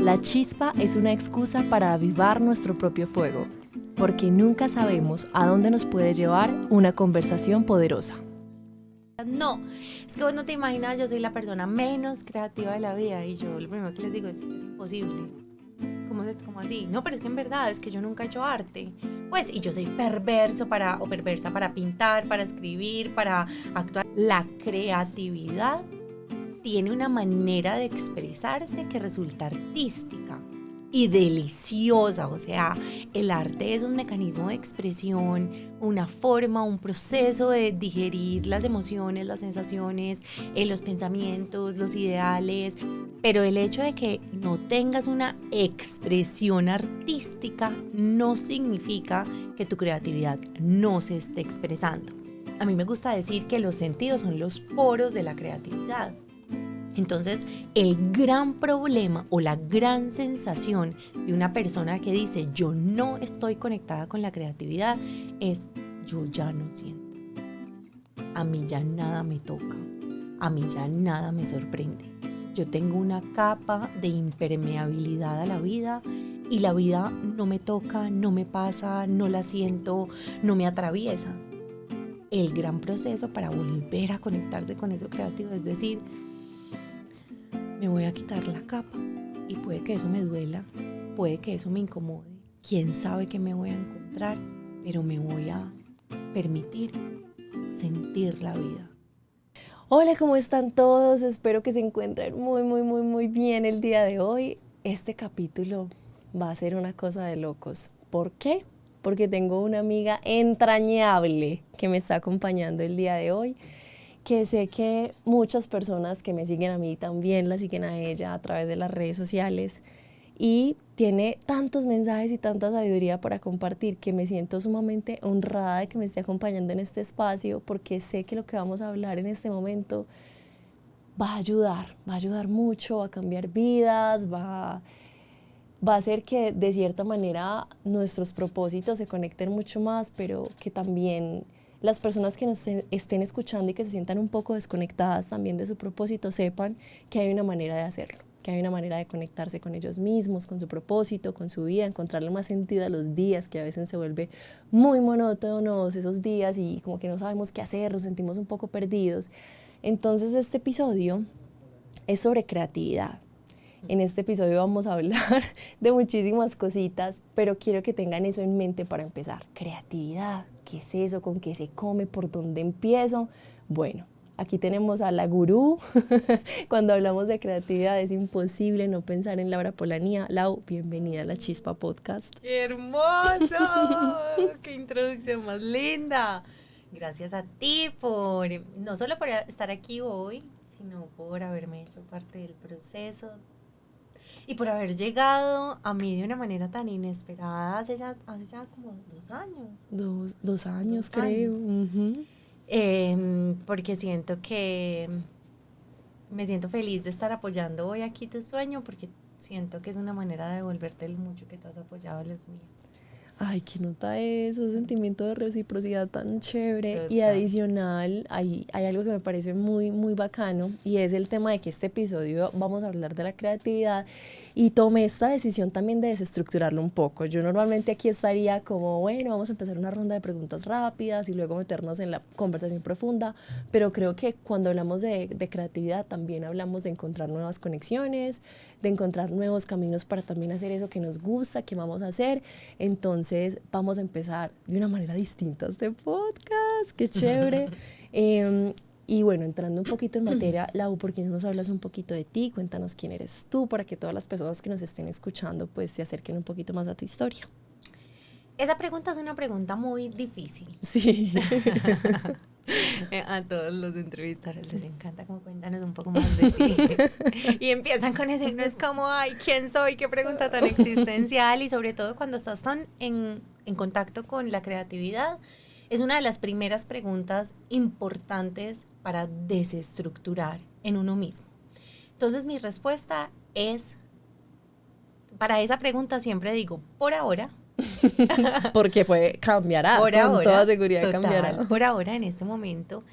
La chispa es una excusa para avivar nuestro propio fuego, porque nunca sabemos a dónde nos puede llevar una conversación poderosa. No, es que vos no te imaginas, yo soy la persona menos creativa de la vida y yo lo primero que les digo es imposible. ¿Cómo así? No, pero es que en verdad es que yo nunca he hecho arte. Pues, y yo soy perversa para pintar, para escribir, para actuar. La creatividad tiene una manera de expresarse que resulta artística y deliciosa. O sea, el arte es un mecanismo de expresión, una forma, un proceso de digerir las emociones, las sensaciones, los pensamientos, los ideales. Pero el hecho de que no tengas una expresión artística no significa que tu creatividad no se esté expresando. A mí me gusta decir que los sentidos son los poros de la creatividad. Entonces, el gran problema o la gran sensación de una persona que dice yo no estoy conectada con la creatividad es yo ya no siento. A mí ya nada me toca. A mí ya nada me sorprende. Yo tengo una capa de impermeabilidad a la vida y la vida no me toca, no me pasa, no la siento, no me atraviesa. El gran proceso para volver a conectarse con eso creativo es decir, me voy a quitar la capa y puede que eso me duela, puede que eso me incomode, quién sabe qué me voy a encontrar, pero me voy a permitir sentir la vida. Hola, ¿cómo están todos? Espero que se encuentren muy bien el día de hoy. Este capítulo va a ser una cosa de locos. ¿Por qué? Porque tengo una amiga entrañable que me está acompañando el día de hoy, que sé que muchas personas que me siguen a mí también la siguen a ella a través de las redes sociales y tiene tantos mensajes y tanta sabiduría para compartir que me siento sumamente honrada de que me esté acompañando en este espacio porque sé que lo que vamos a hablar en este momento va a ayudar mucho a cambiar vidas, va a hacer que de cierta manera nuestros propósitos se conecten mucho más, pero que también las personas que nos estén escuchando y que se sientan un poco desconectadas también de su propósito sepan que hay una manera de hacerlo, que hay una manera de conectarse con ellos mismos, con su propósito, con su vida, encontrarle más sentido a los días que a veces se vuelve muy monótonos esos días y como que no sabemos qué hacer, nos sentimos un poco perdidos. Entonces este episodio es sobre creatividad. En este episodio vamos a hablar de muchísimas cositas, pero quiero que tengan eso en mente para empezar. Creatividad, ¿qué es eso? ¿Con qué se come? ¿Por dónde empiezo? Bueno, aquí tenemos a la gurú. Cuando hablamos de creatividad es imposible no pensar en Laura Polanía. Lau, bienvenida a La Chispa Podcast. ¡Qué hermoso! ¡Qué introducción más linda! Gracias a ti no solo por estar aquí hoy, sino por haberme hecho parte del proceso y por haber llegado a mí de una manera tan inesperada hace ya como 2 años. Dos años, creo. Porque siento que me siento feliz de estar apoyando hoy aquí tu sueño, porque siento que es una manera de devolverte el mucho que tú has apoyado los míos. Ay, qué nota eso, ese sentimiento de reciprocidad tan chévere. Total. Y adicional, hay algo que me parece muy bacano y es el tema de que este episodio vamos a hablar de la creatividad y tomé esta decisión también de desestructurarlo un poco. Yo normalmente aquí estaría como, bueno, vamos a empezar una ronda de preguntas rápidas y luego meternos en la conversación profunda, pero creo que cuando hablamos de creatividad también hablamos de encontrar nuevas conexiones, de encontrar nuevos caminos para también hacer eso que nos gusta, que vamos a hacer. Entonces vamos a empezar de una manera distinta este podcast, qué chévere. Y bueno, entrando un poquito en materia, Lau, ¿por qué no nos hablas un poquito de ti? Cuéntanos quién eres tú para que todas las personas que nos estén escuchando pues se acerquen un poquito más a tu historia. Esa pregunta es una pregunta muy difícil. Sí. A todos los entrevistadores les encanta como cuéntanos un poco más de ti. Y empiezan con eso y no es como, ay, ¿quién soy? Qué pregunta tan existencial. Y sobre todo cuando estás tan en contacto con la creatividad, es una de las primeras preguntas importantes para desestructurar en uno mismo. Entonces mi respuesta es, para esa pregunta siempre digo, por ahora. Porque cambiará, por con ahora, toda seguridad total, cambiará. Por ahora, en este momento,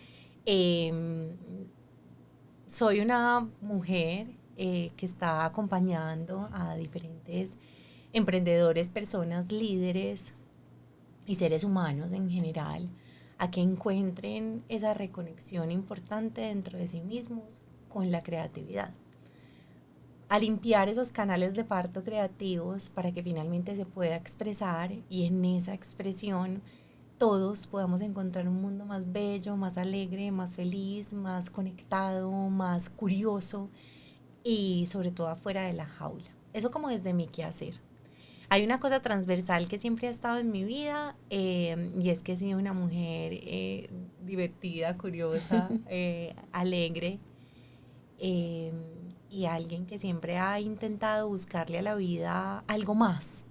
soy una mujer que está acompañando a diferentes emprendedores, personas, líderes y seres humanos en general a que encuentren esa reconexión importante dentro de sí mismos con la creatividad. A limpiar esos canales de parto creativos para que finalmente se pueda expresar y en esa expresión todos podamos encontrar un mundo más bello, más alegre, más feliz, más conectado, más curioso y sobre todo afuera de la jaula. Eso como desde mi quehacer. Hay una cosa transversal que siempre ha estado en mi vida y es que he sido una mujer divertida, curiosa, alegre y alguien que siempre ha intentado buscarle a la vida algo más.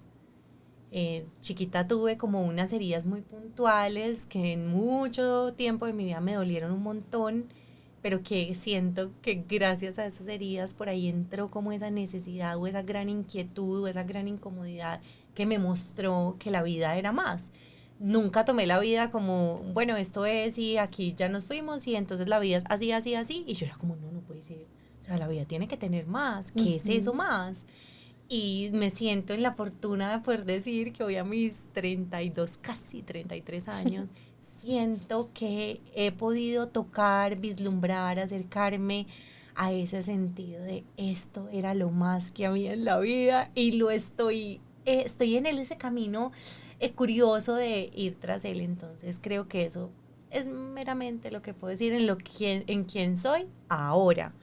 Chiquita tuve como unas heridas muy puntuales que en mucho tiempo de mi vida me dolieron un montón, pero que siento que gracias a esas heridas por ahí entró como esa necesidad o esa gran inquietud o esa gran incomodidad que me mostró que la vida era más. Nunca tomé la vida como, bueno, esto es y aquí ya nos fuimos y entonces la vida es así, así, así. Y yo era como, no, no puede ser. O sea, la vida tiene que tener más. ¿Qué es eso más? Y me siento en la fortuna de poder decir que hoy a mis 32, casi 33 años, siento que he podido tocar, vislumbrar, acercarme a ese sentido de esto era lo más que había en la vida y lo estoy en ese camino curioso de ir tras él. Entonces creo que eso es meramente lo que puedo decir en quién soy ahora.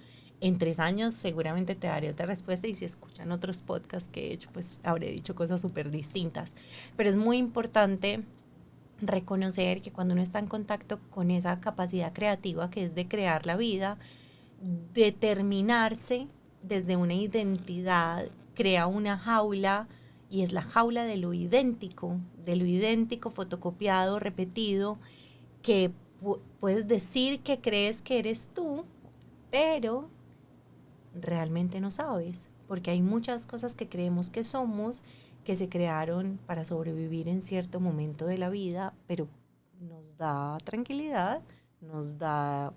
En 3 años seguramente te daré otra respuesta y si escuchan otros podcasts que he hecho, pues habré dicho cosas súper distintas. Pero es muy importante reconocer que cuando uno está en contacto con esa capacidad creativa que es de crear la vida, determinarse desde una identidad, crea una jaula y es la jaula de lo idéntico fotocopiado, repetido, que puedes decir que crees que eres tú, pero realmente no sabes, porque hay muchas cosas que creemos que somos, que se crearon para sobrevivir en cierto momento de la vida, pero nos da tranquilidad, nos da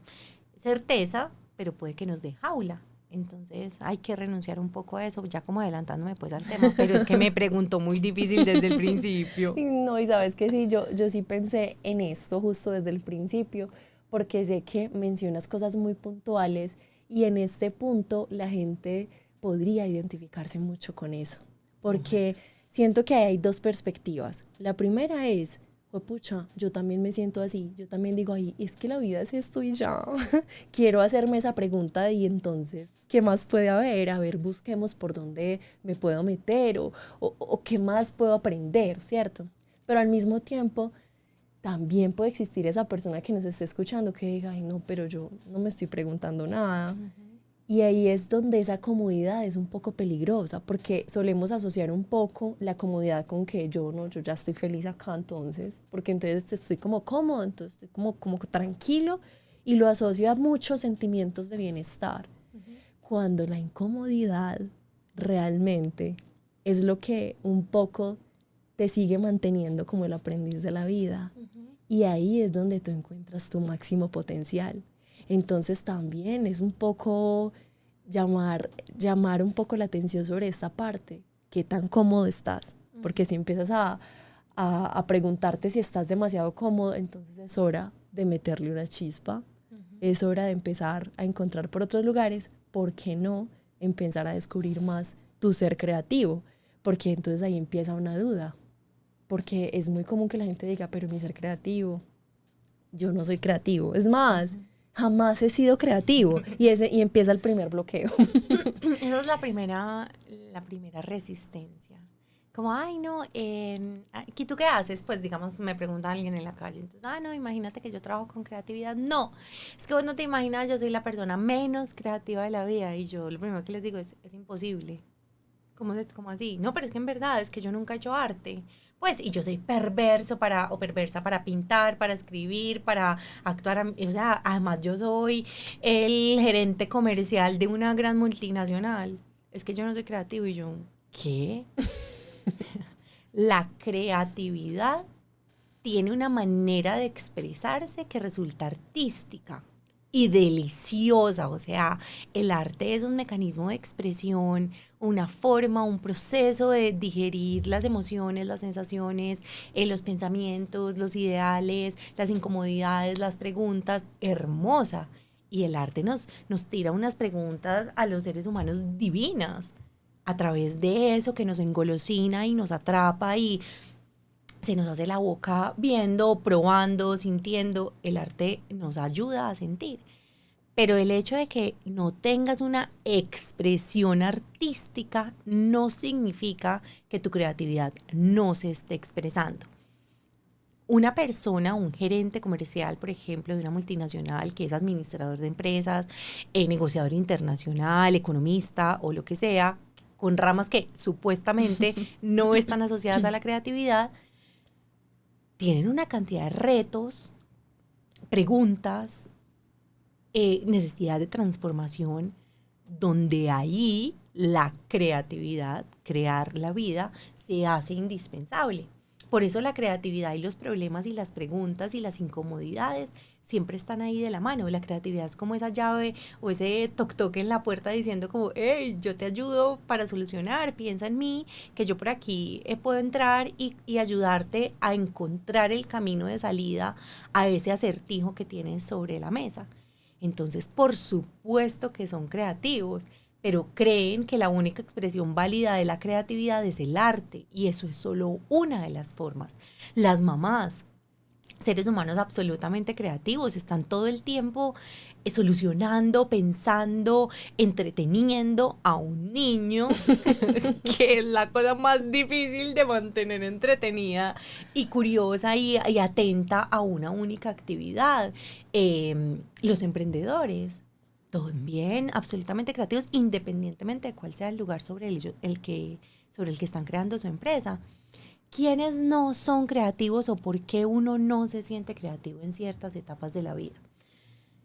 certeza, pero puede que nos dé jaula. Entonces hay que renunciar un poco a eso, ya como adelantándome pues al tema, pero es que me preguntó muy difícil desde el principio. No, y sabes que sí, yo sí pensé en esto justo desde el principio, porque sé que mencionas cosas muy puntuales y en este punto la gente podría identificarse mucho con eso, porque siento que hay dos perspectivas. La primera es, pucha, yo también me siento así, yo también digo, ay, es que la vida es esto y ya. Quiero hacerme esa pregunta y entonces, ¿qué más puede haber? A ver, busquemos por dónde me puedo meter o qué más puedo aprender, ¿cierto? Pero al mismo tiempo, también puede existir esa persona que nos esté escuchando que diga, ay, no, pero yo no me estoy preguntando nada. Y ahí es donde esa comodidad es un poco peligrosa, porque solemos asociar un poco la comodidad con que yo ya estoy feliz acá entonces, porque entonces estoy como cómodo, entonces estoy como tranquilo y lo asocio a muchos sentimientos de bienestar. Cuando la incomodidad realmente es lo que un poco te sigue manteniendo como el aprendiz de la vida. Y ahí es donde tú encuentras tu máximo potencial. Entonces también es un poco llamar un poco la atención sobre esta parte. ¿Qué tan cómodo estás? Porque si empiezas a preguntarte si estás demasiado cómodo, entonces es hora de meterle una chispa. Es hora de empezar a encontrar por otros lugares. ¿Por qué no empezar a descubrir más tu ser creativo? Porque entonces ahí empieza una duda. Porque es muy común que la gente diga, pero mi ser creativo, yo no soy creativo. Es más, jamás he sido creativo. Y empieza el primer bloqueo. Esa es la primera resistencia. Como, ay, no, ¿y tú qué haces? Pues, digamos, me pregunta alguien en la calle. Entonces, no, imagínate que yo trabajo con creatividad. No, es que vos no te imaginas, yo soy la persona menos creativa de la vida. Y yo lo primero que les digo es imposible. ¿Cómo así? No, pero es que en verdad es que yo nunca he hecho arte. Pues, y yo soy perversa para pintar, para escribir, para actuar. O sea, además yo soy el gerente comercial de una gran multinacional. Es que yo no soy creativo y yo, ¿qué? La creatividad tiene una manera de expresarse que resulta artística. y deliciosa. O sea, el arte es un mecanismo de expresión, una forma, un proceso de digerir las emociones, las sensaciones, los pensamientos, los ideales, las incomodidades, las preguntas, hermosa. Y el arte nos tira unas preguntas a los seres humanos divinas a través de eso que nos engolosina y nos atrapa y se nos hace la boca viendo, probando, sintiendo. El arte nos ayuda a sentir. Pero el hecho de que no tengas una expresión artística no significa que tu creatividad no se esté expresando. Una persona, un gerente comercial, por ejemplo, de una multinacional que es administrador de empresas, negociador internacional, economista o lo que sea, con ramas que supuestamente no están asociadas a la creatividad, tienen una cantidad de retos, preguntas, necesidad de transformación, donde ahí la creatividad, crear la vida, se hace indispensable. Por eso la creatividad y los problemas y las preguntas y las incomodidades siempre están ahí de la mano. La creatividad es como esa llave o ese toc-toc en la puerta diciendo como, hey, yo te ayudo para solucionar, piensa en mí, que yo por aquí puedo entrar y ayudarte a encontrar el camino de salida a ese acertijo que tienes sobre la mesa. Entonces, por supuesto que son creativos, pero creen que la única expresión válida de la creatividad es el arte, y eso es solo una de las formas. Las mamás, seres humanos absolutamente creativos, están todo el tiempo solucionando, pensando, entreteniendo a un niño, que es la cosa más difícil de mantener entretenida y curiosa y atenta a una única actividad. Los emprendedores, también absolutamente creativos, independientemente de cuál sea el lugar sobre el que están creando su empresa. ¿Quiénes no son creativos o por qué uno no se siente creativo en ciertas etapas de la vida?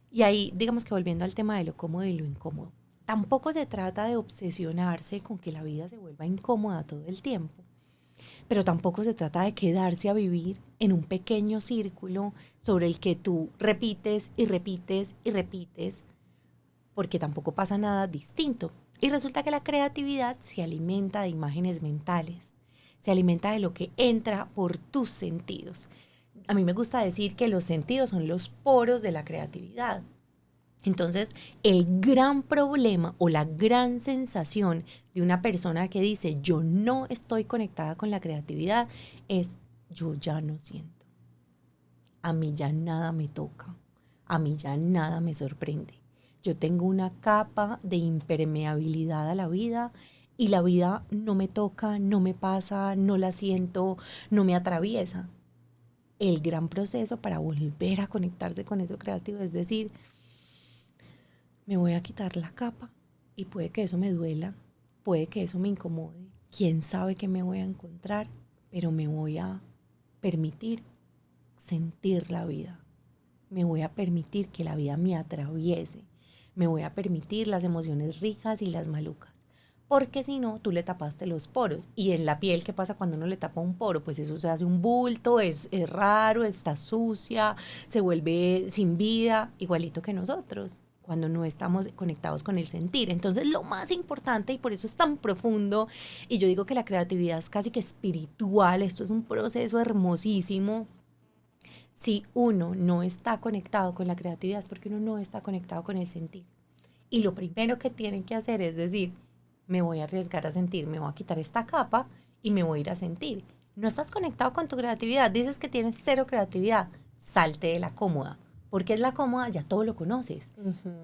Y ahí, digamos que volviendo al tema de lo cómodo y lo incómodo, tampoco se trata de obsesionarse con que la vida se vuelva incómoda todo el tiempo, pero tampoco se trata de quedarse a vivir en un pequeño círculo sobre el que tú repites y repites y repites, porque tampoco pasa nada distinto. Y resulta que la creatividad se alimenta de imágenes mentales, se alimenta de lo que entra por tus sentidos. A mí me gusta decir que los sentidos son los poros de la creatividad. Entonces, el gran problema o la gran sensación de una persona que dice yo no estoy conectada con la creatividad es yo ya no siento. A mí ya nada me toca. A mí ya nada me sorprende. Yo tengo una capa de impermeabilidad a la vida y la vida no me toca, no me pasa, no la siento, no me atraviesa. El gran proceso para volver a conectarse con eso creativo es decir, me voy a quitar la capa y puede que eso me duela, puede que eso me incomode, quién sabe qué me voy a encontrar, pero me voy a permitir sentir la vida, me voy a permitir que la vida me atraviese, me voy a permitir las emociones ricas y las malucas. Porque si no, tú le tapaste los poros. Y en la piel, ¿qué pasa cuando uno le tapa un poro? Pues eso se hace un bulto, es raro, está sucia, se vuelve sin vida, igualito que nosotros, cuando no estamos conectados con el sentir. Entonces, lo más importante, y por eso es tan profundo, y yo digo que la creatividad es casi que espiritual, esto es un proceso hermosísimo. Si uno no está conectado con la creatividad es porque uno no está conectado con el sentir. Y lo primero que tienen que hacer es decir, me voy a arriesgar a sentir, me voy a quitar esta capa y me voy a ir a sentir. No estás conectado con tu creatividad, dices que tienes cero creatividad, salte de la cómoda. Porque es la cómoda, ya todo lo conoces.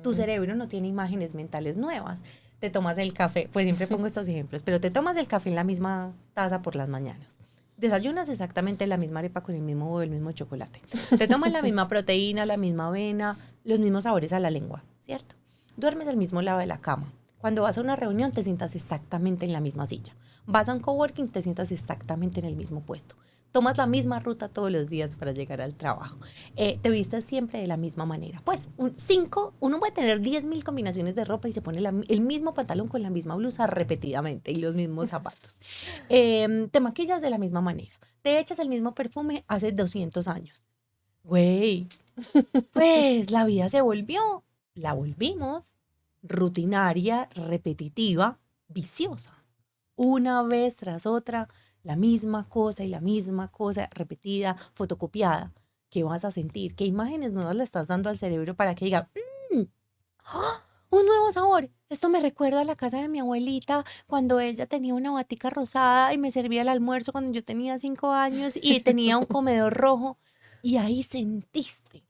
Tu cerebro no tiene imágenes mentales nuevas. Te tomas el café, pues siempre pongo estos ejemplos, pero te tomas el café en la misma taza por las mañanas. Desayunas exactamente la misma arepa con el mismo huevo, el mismo chocolate. Te tomas la misma proteína, la misma avena, los mismos sabores a la lengua, ¿cierto? Duermes al mismo lado de la cama. Cuando vas a una reunión te sientas exactamente en la misma silla. Vas a un coworking, te sientas exactamente en el mismo puesto. Tomas la misma ruta todos los días para llegar al trabajo. Te vistes siempre de la misma manera. Pues uno puede tener 10.000 combinaciones de ropa y se pone el mismo pantalón con la misma blusa repetidamente y los mismos zapatos. Te maquillas de la misma manera. Te echas el mismo perfume hace 200 años. Güey, Pues la vida la volvimos rutinaria, repetitiva, viciosa. Una vez tras otra, la misma cosa y la misma cosa repetida, fotocopiada. ¿Qué vas a sentir? ¿Qué imágenes nuevas le estás dando al cerebro para que diga, "Mm, ¡ah! Un nuevo sabor! Esto me recuerda a la casa de mi abuelita cuando ella tenía una batica rosada y me servía el almuerzo cuando yo tenía 5 años y tenía un comedor rojo"? Y ahí sentiste.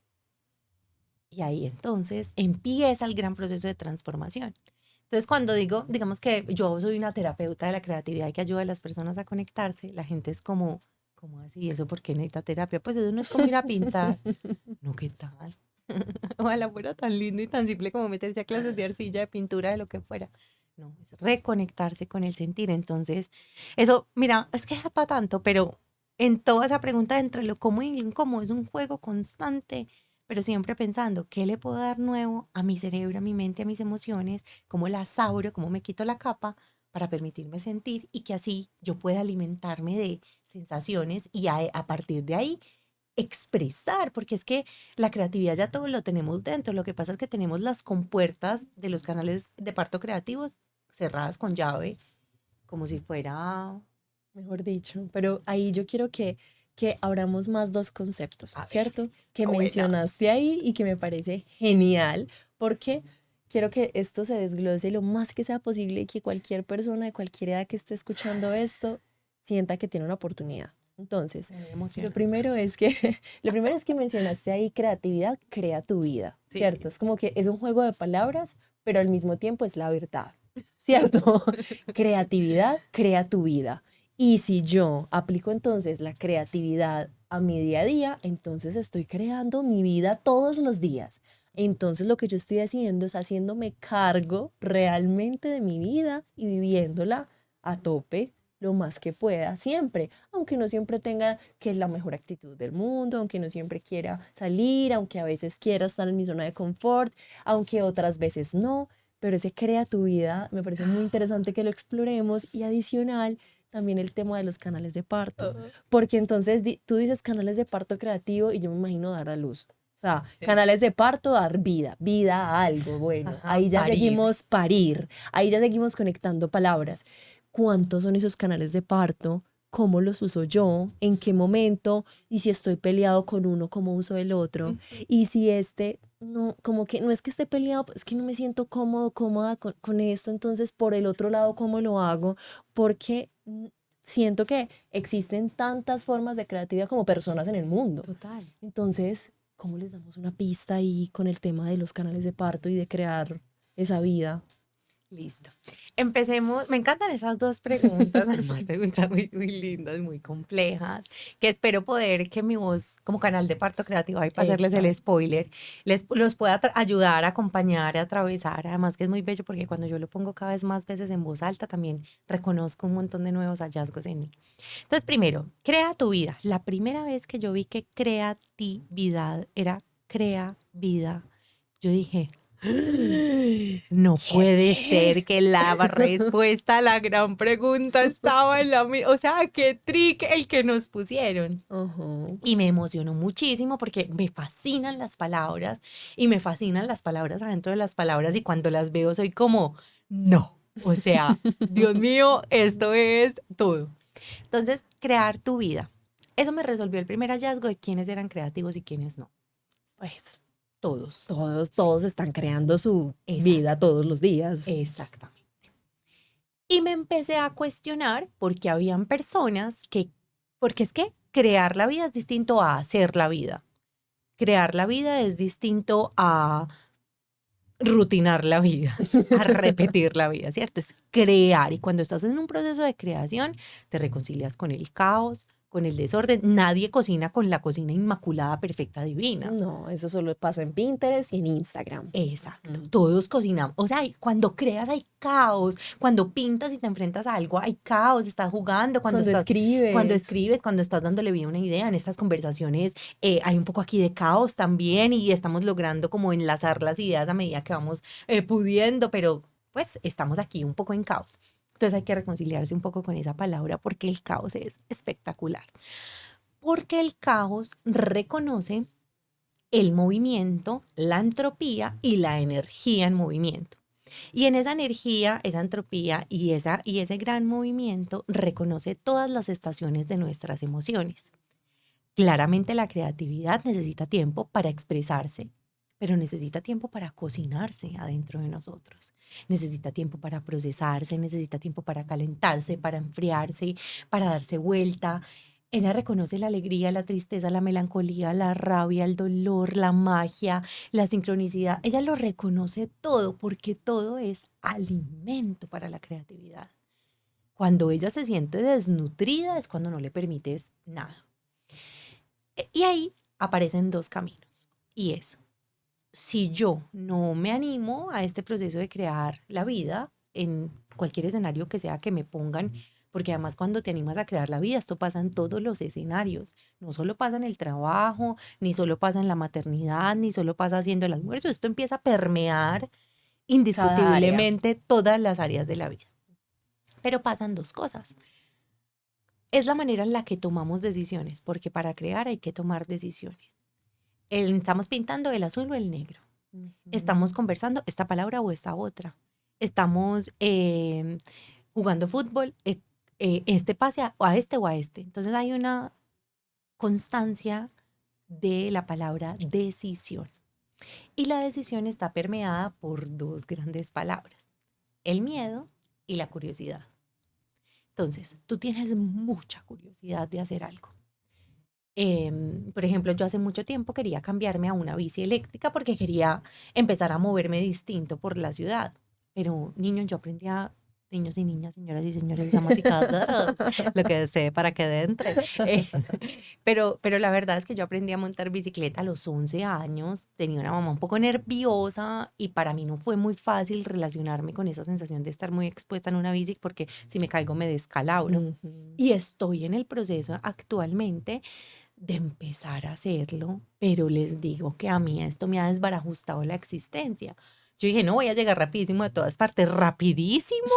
Y ahí entonces empieza el gran proceso de transformación. Entonces, cuando digo, digamos que yo soy una terapeuta de la creatividad y que ayuda a las personas a conectarse, la gente es como, ¿cómo así? ¿Eso por qué necesita terapia? Pues eso no es como ir a pintar. No, ¿qué tal? Ojalá fuera tan lindo y tan simple como meterse a clases de arcilla, de pintura, de lo que fuera. No, es reconectarse con el sentir. Entonces, eso, mira, es que es para tanto, pero en toda esa pregunta entre lo cómo y lo incómodo es un juego constante, pero siempre pensando, ¿qué le puedo dar nuevo a mi cerebro, a mi mente, a mis emociones? ¿Cómo las abro? ¿Cómo me quito la capa para permitirme sentir y que así yo pueda alimentarme de sensaciones y a partir de ahí expresar? Porque es que la creatividad ya todo lo tenemos dentro. Lo que pasa es que tenemos las compuertas de los canales de parto creativos cerradas con llave, como si fuera... Mejor dicho, pero ahí yo quiero que abramos más dos conceptos, A ver, ¿cierto? Que buena. mencionaste ahí y que me parece genial, porque quiero que esto se desglose lo más que sea posible y que cualquier persona de cualquier edad que esté escuchando esto sienta que tiene una oportunidad. Entonces, Me lo emociona. primero es que, lo primero es que mencionaste ahí creatividad, crea tu vida, Sí. ¿cierto? Es como que es un juego de palabras, pero al mismo tiempo es la verdad, ¿cierto? Creatividad, crea tu vida. Y si yo aplico entonces la creatividad a mi día a día, entonces estoy creando mi vida todos los días. Entonces lo que yo estoy haciendo es haciéndome cargo realmente de mi vida y viviéndola a tope lo más que pueda, siempre, aunque no siempre tenga que es la mejor actitud del mundo, aunque no siempre quiera salir, aunque a veces quiera estar en mi zona de confort, aunque otras veces no, pero ese crea tu vida me parece muy interesante que lo exploremos y adicional también el tema de los canales de parto, Ajá. porque entonces tú dices canales de parto creativo y yo me imagino dar a luz. O sea, Sí. canales de parto, dar vida, vida a algo, bueno, Ajá, ahí ya parir. seguimos parir, ahí ya seguimos conectando palabras. ¿Cuántos son esos canales de parto? ¿Cómo los uso yo? ¿En qué momento? Y si estoy peleado con uno, ¿cómo uso el otro? Ujú. Y si este, no, como que no es que esté peleado, es que no me siento cómodo, cómoda con esto, entonces por el otro lado, ¿cómo lo hago? Porque siento que existen tantas formas de creatividad como personas en el mundo. Total. Entonces, ¿cómo les damos una pista ahí con el tema de los canales de parto y de crear esa vida? Listo. Empecemos. Me encantan esas dos preguntas, además preguntas muy, muy lindas, muy complejas, que espero poder que mi voz como canal de parto creativo, ahí para hacerles el Epa. spoiler, los pueda ayudar, acompañar, a atravesar. Además que es muy bello porque cuando yo lo pongo cada vez más veces en voz alta, también reconozco un montón de nuevos hallazgos en mí. Entonces, primero, crea tu vida. La primera vez que yo vi que creatividad era crea vida, yo dije, no puede ¿Qué? ser que la respuesta a la gran pregunta estaba en la misma. O sea, qué trick el que nos pusieron. Ujú. Y me emocionó muchísimo porque me fascinan las palabras y me fascinan las palabras adentro de las palabras y cuando las veo soy como, no. O sea, Dios mío, esto es todo. Entonces, crear tu vida. Eso me resolvió el primer hallazgo de quiénes eran creativos y quiénes no. Pues Todos. todos están creando su vida Exacto. todos los días. Exactamente. Y me empecé a cuestionar porque habían personas porque es que crear la vida es distinto a hacer la vida. Crear la vida es distinto a rutinar la vida, a repetir la vida, ¿cierto? Es crear. Y cuando estás en un proceso de creación, te reconcilias con el caos, con el desorden. Nadie cocina con la cocina inmaculada, perfecta, divina. No, eso solo pasa en Pinterest y en Instagram. Exacto, Ujú. todos cocinamos, o sea, cuando creas hay caos, cuando pintas y te enfrentas a algo hay caos, estás jugando, Cuando cuando escribes. escribes, cuando estás dándole vida a una idea, en estas conversaciones hay un poco aquí de caos también y estamos logrando como enlazar las ideas a medida que vamos pudiendo, pero pues estamos aquí un poco en caos. Entonces hay que reconciliarse un poco con esa palabra porque el caos es espectacular, porque el caos reconoce el movimiento, la entropía y la energía en movimiento. Y en esa energía, esa entropía y ese gran movimiento reconoce todas las estaciones de nuestras emociones. Claramente la creatividad necesita tiempo para expresarse, pero necesita tiempo para cocinarse adentro de nosotros. Necesita tiempo para procesarse, necesita tiempo para calentarse, para enfriarse, para darse vuelta. Ella reconoce la alegría, la tristeza, la melancolía, la rabia, el dolor, la magia, la sincronicidad. Ella lo reconoce todo porque todo es alimento para la creatividad. Cuando ella se siente desnutrida es cuando no le permites nada. Y ahí aparecen dos caminos. Y es, si yo no me animo a este proceso de crear la vida en cualquier escenario que sea que me pongan, porque además cuando te animas a crear la vida, esto pasa en todos los escenarios, no solo pasa en el trabajo, ni solo pasa en la maternidad, ni solo pasa haciendo el almuerzo, esto empieza a permear Cada área. indiscutiblemente todas las áreas de la vida. Pero pasan dos cosas. Es la manera en la que tomamos decisiones, porque para crear hay que tomar decisiones. Estamos pintando el azul o el negro. Estamos conversando esta palabra o esta otra. Estamos jugando fútbol, este pase a este o a este. Entonces hay una constancia de la palabra decisión. Y la decisión está permeada por dos grandes palabras, el miedo y la curiosidad. Entonces, tú tienes mucha curiosidad de hacer algo. Por ejemplo, yo hace mucho tiempo quería cambiarme a una bici eléctrica porque quería empezar a moverme distinto por la ciudad. Pero, niños y niñas, señoras y señores, damas y caballeros, lo que desee para que entre. Pero la verdad es que yo aprendí a montar bicicleta a los 11 años. Tenía una mamá un poco nerviosa y para mí no fue muy fácil relacionarme con esa sensación de estar muy expuesta en una bici porque si me caigo me descalabro. Y estoy en el proceso actualmente de empezar a hacerlo, pero les digo que a mí esto me ha desbarajustado la existencia. Yo dije, no, voy a llegar rapidísimo a todas partes, rapidísimo.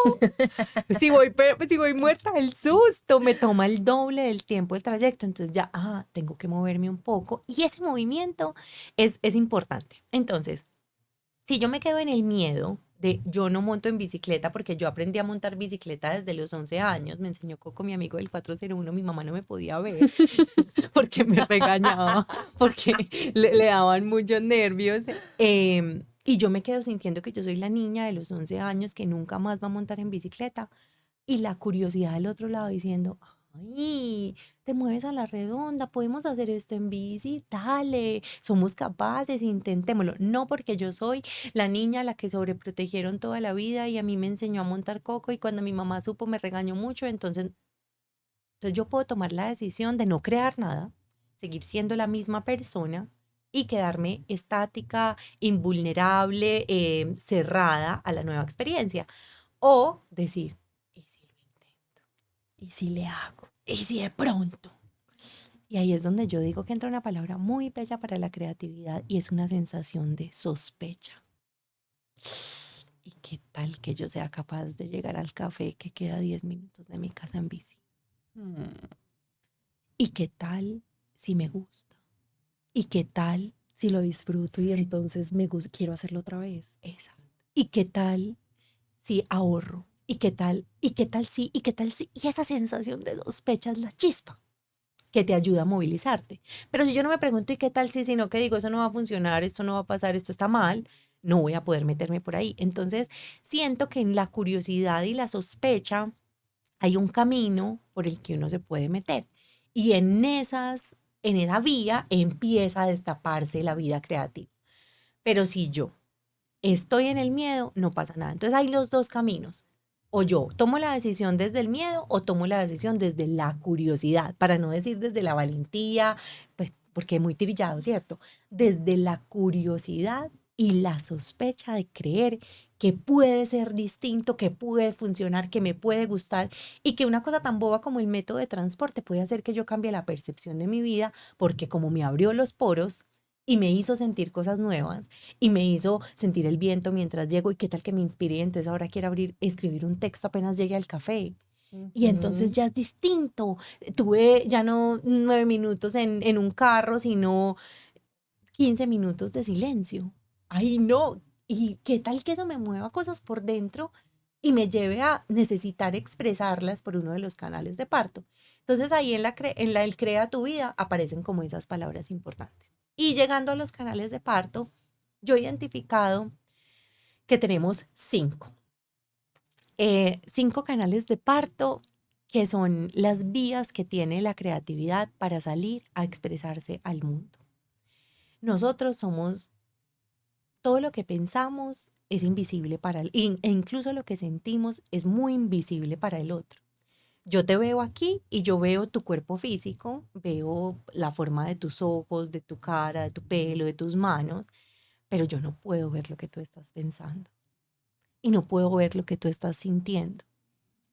Si voy muerta del susto, me toma el doble del tiempo del trayecto, entonces ya, tengo que moverme un poco y ese movimiento es importante. Entonces, si yo me quedo en el miedo de yo no monto en bicicleta, porque yo aprendí a montar bicicleta desde los 11 años, me enseñó Coco, mi amigo del 401, mi mamá no me podía ver porque me regañaba, porque le daban muchos nervios. Y yo me quedo sintiendo que yo soy la niña de los 11 años que nunca más va a montar en bicicleta. Y la curiosidad del otro lado diciendo, ay, te mueves a la redonda, podemos hacer esto en bici, dale, somos capaces, intentémoslo. No porque yo soy la niña a la que sobreprotegieron toda la vida y a mí me enseñó a montar coco y cuando mi mamá supo me regañó mucho, entonces yo puedo tomar la decisión de no crear nada, seguir siendo la misma persona y quedarme estática, invulnerable, cerrada a la nueva experiencia. O decir, ¿y si lo intento? ¿Y si le hago? ¿Y si de pronto? Y ahí es donde yo digo que entra una palabra muy bella para la creatividad y es una sensación de sospecha. ¿Y qué tal que yo sea capaz de llegar al café que queda 10 minutos de mi casa en bici? ¿Y qué tal si me gusta? ¿Y qué tal Si lo disfruto y si... entonces quiero hacerlo otra vez. Exacto. ¿Y qué tal si ahorro? ¿Y qué tal? ¿Y qué tal si? ¿Y qué tal si? Y esa sensación de sospecha es la chispa que te ayuda a movilizarte. Pero si yo no me pregunto ¿y qué tal si? Sino que digo, eso no va a funcionar, esto no va a pasar, esto está mal, no voy a poder meterme por ahí. Entonces, siento que en la curiosidad y la sospecha hay un camino por el que uno se puede meter. Y en esa vía empieza a destaparse la vida creativa. Pero si yo estoy en el miedo, no pasa nada. Entonces hay los dos caminos. O yo tomo la decisión desde el miedo o tomo la decisión desde la curiosidad, para no decir desde la valentía, pues porque es muy trillado, ¿cierto? Desde la curiosidad y la sospecha de creer que puede ser distinto, que puede funcionar, que me puede gustar y que una cosa tan boba como el método de transporte puede hacer que yo cambie la percepción de mi vida porque como me abrió los poros y me hizo sentir cosas nuevas y me hizo sentir el viento mientras llego y qué tal que me inspiré, entonces ahora quiero escribir un texto apenas llegue al café. Y entonces ya es distinto. Tuve ya no 9 minutos en un carro, sino 15 minutos de silencio. Ay, no. ¿Y qué tal que eso me mueva cosas por dentro y me lleve a necesitar expresarlas por uno de los canales de parto? Entonces ahí el Crea tu vida aparecen como esas palabras importantes. Y llegando a los canales de parto, yo he identificado que tenemos 5. 5 canales de parto que son las vías que tiene la creatividad para salir a expresarse al mundo. Nosotros somos, todo lo que pensamos es invisible para e incluso lo que sentimos es muy invisible para el otro. Yo te veo aquí y yo veo tu cuerpo físico, veo la forma de tus ojos, de tu cara, de tu pelo, de tus manos, pero yo no puedo ver lo que tú estás pensando y no puedo ver lo que tú estás sintiendo.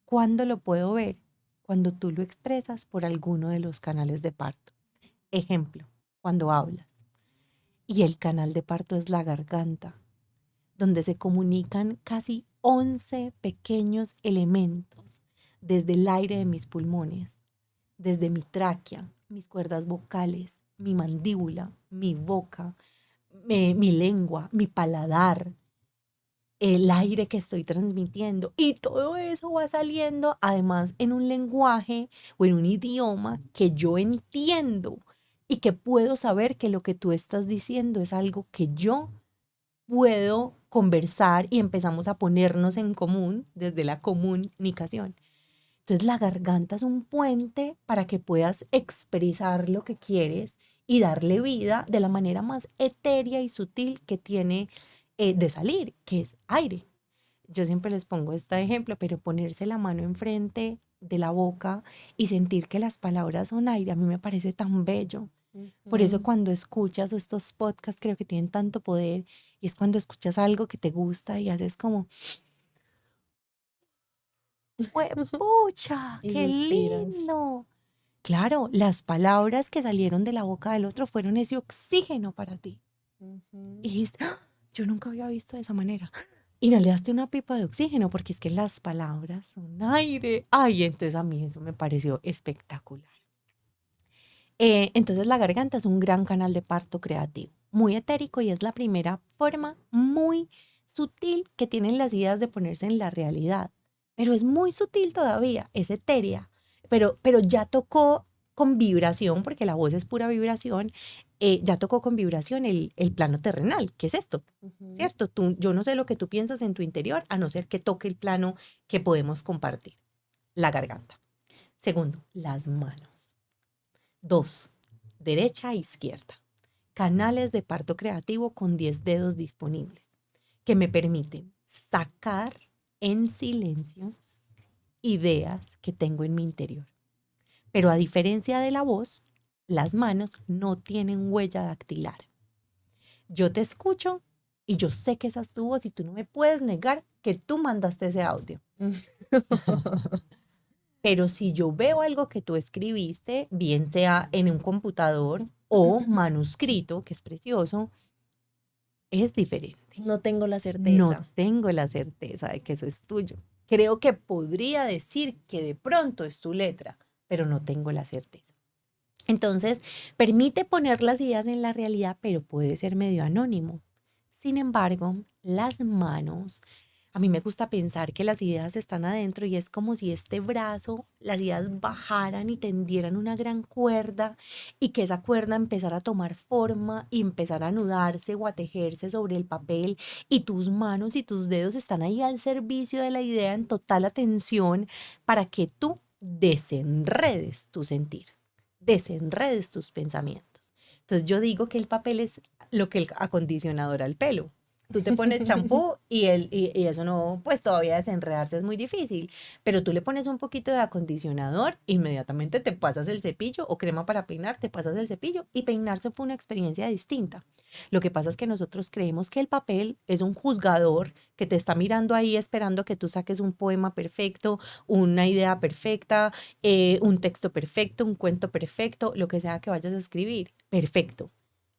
¿Cuándo lo puedo ver? Cuando tú lo expresas por alguno de los canales de parto. Ejemplo, cuando hablas. Y el canal de parto es la garganta, donde se comunican casi 11 pequeños elementos desde el aire de mis pulmones, desde mi tráquea, mis cuerdas vocales, mi mandíbula, mi boca, mi lengua, mi paladar, el aire que estoy transmitiendo. Y todo eso va saliendo además en un lenguaje o en un idioma que yo entiendo y que puedo saber que lo que tú estás diciendo es algo que yo puedo conversar y empezamos a ponernos en común desde la comunicación. Entonces la garganta es un puente para que puedas expresar lo que quieres y darle vida de la manera más etérea y sutil que tiene de salir, que es aire. Yo siempre les pongo este ejemplo, pero ponerse la mano enfrente de la boca y sentir que las palabras son aire, a mí me parece tan bello. Por eso cuando escuchas estos podcasts creo que tienen tanto poder y es cuando escuchas algo que te gusta y haces como, ¡pucha! Y ¡Qué suspiras. lindo! Claro, las palabras que salieron de la boca del otro fueron ese oxígeno para ti. Y dijiste, ¡ah! Yo nunca había visto de esa manera. Y no le daste una pipa de oxígeno porque es que las palabras son aire. Ay, entonces a mí eso me pareció espectacular. Entonces la garganta es un gran canal de parto creativo, muy etérico y es la primera forma muy sutil que tienen las ideas de ponerse en la realidad. Pero es muy sutil todavía, es etérea, pero ya tocó con vibración, porque la voz es pura vibración, ya tocó con vibración el plano terrenal, que es esto, ¿cierto? Yo no sé lo que tú piensas en tu interior, a no ser que toque el plano que podemos compartir, la garganta. Segundo, las manos. 2. Derecha e izquierda. Canales de parto creativo con 10 dedos disponibles que me permiten sacar en silencio ideas que tengo en mi interior. Pero a diferencia de la voz, las manos no tienen huella dactilar. Yo te escucho y yo sé que esa es tu voz y tú no me puedes negar que tú mandaste ese audio. Pero si yo veo algo que tú escribiste, bien sea en un computador o manuscrito, que es precioso, es diferente. No tengo la No certeza. tengo la certeza de que eso es tuyo. Creo que podría decir que de pronto es tu letra, pero no tengo la certeza. Entonces, permite poner las ideas en la realidad, pero puede ser medio anónimo. Sin embargo, las manos, a mí me gusta pensar que las ideas están adentro y es como si este brazo, las ideas bajaran y tendieran una gran cuerda y que esa cuerda empezara a tomar forma y empezara a anudarse o a tejerse sobre el papel y tus manos y tus dedos están ahí al servicio de la idea en total atención para que tú desenredes tu sentir, desenredes tus pensamientos. Entonces yo digo que el papel es lo que el acondicionador al pelo. Tú te pones champú y eso no, pues todavía desenredarse es muy difícil, pero tú le pones un poquito de acondicionador, inmediatamente te pasas el cepillo o crema para peinar, te pasas el cepillo y peinarse fue una experiencia distinta. Lo que pasa es que nosotros creemos que el papel es un juzgador que te está mirando ahí esperando que tú saques un poema perfecto, una idea perfecta, un texto perfecto, un cuento perfecto, lo que sea que vayas a escribir, perfecto.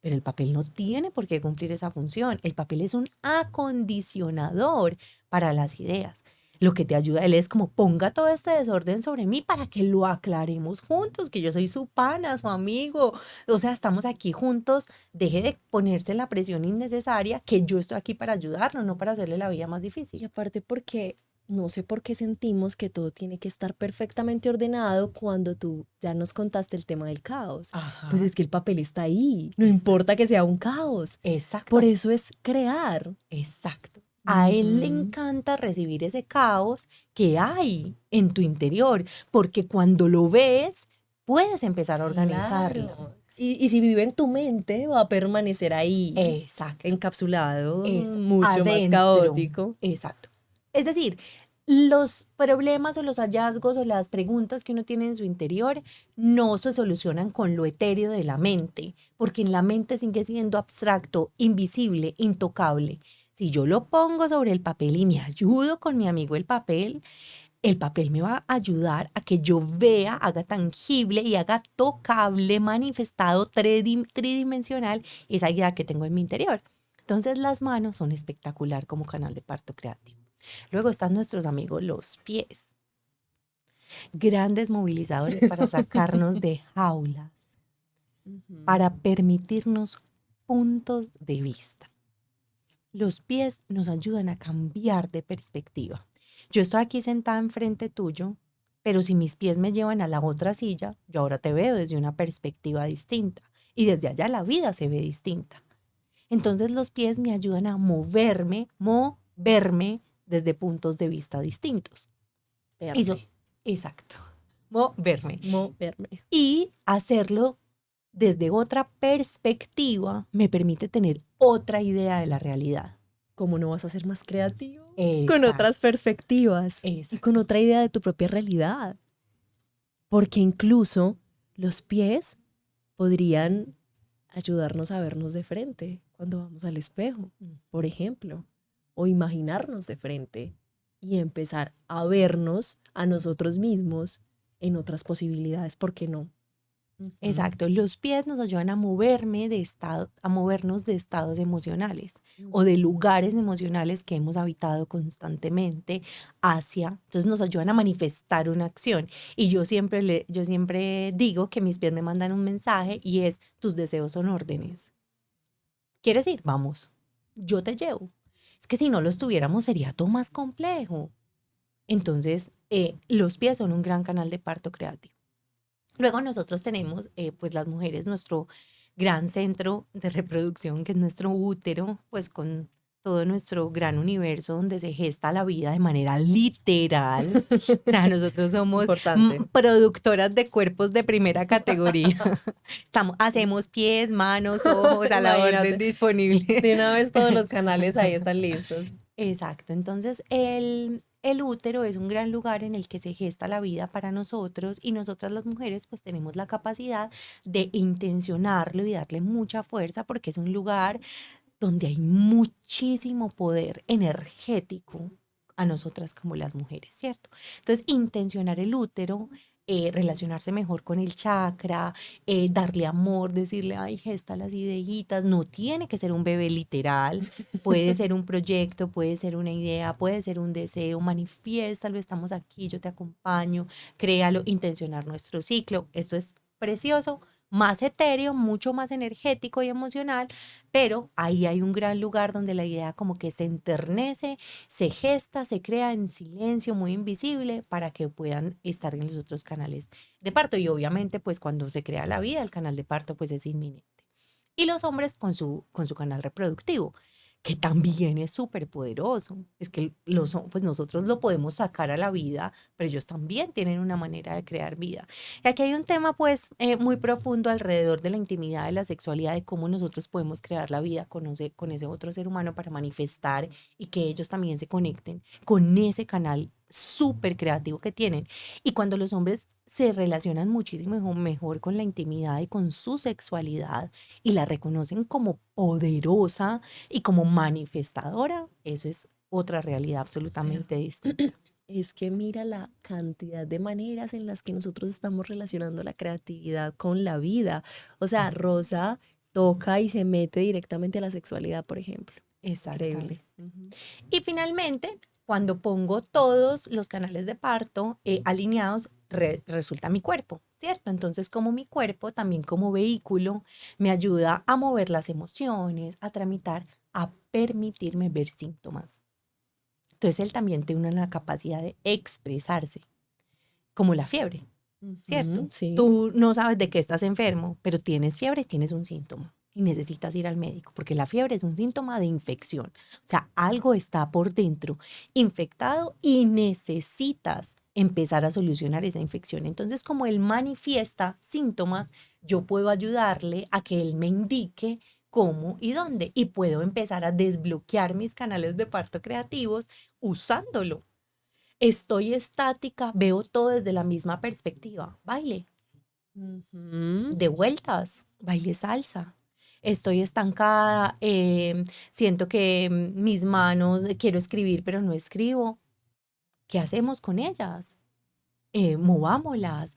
Pero el papel no tiene por qué cumplir esa función. El papel es un acondicionador para las ideas. lo que te ayuda, él es como ponga todo este desorden sobre mí para que lo aclaremos juntos, que yo soy su pana, su amigo, o sea, estamos aquí juntos, deje de ponerse la presión innecesaria, que yo estoy aquí para ayudarlo, no para hacerle la vida más Y difícil. aparte porque no sé por qué sentimos que todo tiene que estar perfectamente ordenado cuando tú ya nos contaste el tema del caos. Pues Ajá, es que el papel está ahí, no exacto, importa que sea un caos. Por exacto, eso es crear. exacto. A él le Ujú. encanta recibir ese caos que hay en tu interior, porque cuando lo ves, puedes empezar a organizarlo. Claro. Y si vive en tu mente, va a permanecer ahí, Exacto. encapsulado, Es mucho más adentro. caótico. Exacto. Es decir, los problemas o los hallazgos o las preguntas que uno tiene en su interior no se solucionan con lo etéreo de la mente, porque en la mente sigue siendo abstracto, invisible, intocable. Si yo lo pongo sobre el papel y me ayudo con mi amigo el papel me va a ayudar a que yo vea, haga tangible y haga tocable, manifestado, tridimensional esa idea que tengo en mi interior. Entonces las manos son espectacular como canal de parto creativo. Luego están nuestros amigos los pies, grandes movilizadores para sacarnos de jaulas, Ujú. para permitirnos puntos de vista. Los pies nos ayudan a cambiar de perspectiva. Yo estoy aquí sentada enfrente tuyo, pero si mis pies me llevan a la otra silla, yo ahora te veo desde una perspectiva distinta y desde allá la vida se ve distinta. Entonces los pies me ayudan a moverme desde puntos de vista distintos. Eso, Verme, exacto, moverme. moverme. Y hacerlo desde otra perspectiva me permite tener otra idea de la realidad. ¿Cómo no vas a ser más creativo? Con Exacto, otras perspectivas y con exacto. otra idea de tu propia realidad. Porque incluso los pies podrían ayudarnos a vernos de frente cuando vamos al espejo, por ejemplo, o imaginarnos de frente y empezar a vernos a nosotros mismos en otras posibilidades, ¿por qué no? Ujú. Exacto, los pies nos ayudan a moverme de estado, a movernos de estados emocionales o de lugares emocionales que hemos habitado constantemente entonces nos ayudan a manifestar una acción. Y yo siempre digo que mis pies me mandan un mensaje y es, tus deseos son órdenes. ¿Quieres ir? Vamos, yo te llevo. Es que si no los tuviéramos sería todo más complejo. Entonces, los pies son un gran canal de parto creativo. Luego nosotros tenemos, pues las mujeres, nuestro gran centro de reproducción, que es nuestro útero, pues con todo nuestro gran universo donde se gesta la vida de manera literal. O sea, nosotros somos Importante. productoras de cuerpos de primera categoría. Hacemos pies, manos, ojos a la orden Imagínate, disponible. de una vez todos los canales ahí están listos. Exacto, entonces el útero es un gran lugar en el que se gesta la vida para nosotros y nosotras las mujeres pues tenemos la capacidad de intencionarlo y darle mucha fuerza porque es un lugar donde hay muchísimo poder energético a nosotras como las mujeres, ¿cierto? Entonces, intencionar el útero, relacionarse mejor con el chakra, darle amor, decirle, ay, gesta las ideitas, no tiene que ser un bebé literal, puede ser un proyecto, puede ser una idea, puede ser un deseo, manifiéstalo, estamos aquí, yo te acompaño, créalo, intencionar nuestro ciclo, esto es precioso, más etéreo, mucho más energético y emocional, pero ahí hay un gran lugar donde la idea como que se enternece, se gesta, se crea en silencio, muy invisible, para que puedan estar en los otros canales de parto. Y obviamente, pues cuando se crea la vida, el canal de parto pues es inminente. Y los hombres con su canal reproductivo, que también es súper poderoso. Es que pues nosotros lo podemos sacar a la vida, pero ellos también tienen una manera de crear vida. Y aquí hay un tema pues muy profundo alrededor de la intimidad, de la sexualidad, de cómo nosotros podemos crear la vida con ese otro ser humano para manifestar y que ellos también se conecten con ese canal súper creativo que tienen. Y cuando los hombres se relacionan muchísimo mejor con la intimidad y con su sexualidad y la reconocen como poderosa y como manifestadora, eso es otra realidad O sea, absolutamente distinta. es que mira la cantidad de maneras en las que nosotros estamos relacionando la creatividad con la vida. O sea, Rosa toca y se mete directamente a la sexualidad, por ejemplo. Increíble. Exactamente. Ujú. Y finalmente, Cuando pongo todos los canales de parto alineados, resulta mi cuerpo, ¿cierto? Entonces, como mi cuerpo, también como vehículo, me ayuda a mover las emociones, a tramitar, a permitirme ver síntomas. Entonces, él también tiene una capacidad de expresarse, como la fiebre, ¿cierto? Sí. Tú no sabes de qué estás enfermo, pero tienes fiebre, tienes un síntoma y necesitas ir al médico, porque la fiebre es un síntoma de infección. O sea, algo está por dentro infectado y necesitas empezar a solucionar esa infección. Entonces, como él manifiesta síntomas, yo puedo ayudarle a que él me indique cómo y dónde, y puedo empezar a desbloquear mis canales de parto creativos usándolo. Estoy estática, veo todo desde la misma perspectiva. Baile, de vueltas, baile salsa. Estoy estancada, siento que mis manos, quiero escribir, pero no escribo. ¿Qué hacemos con ellas? Movámoslas,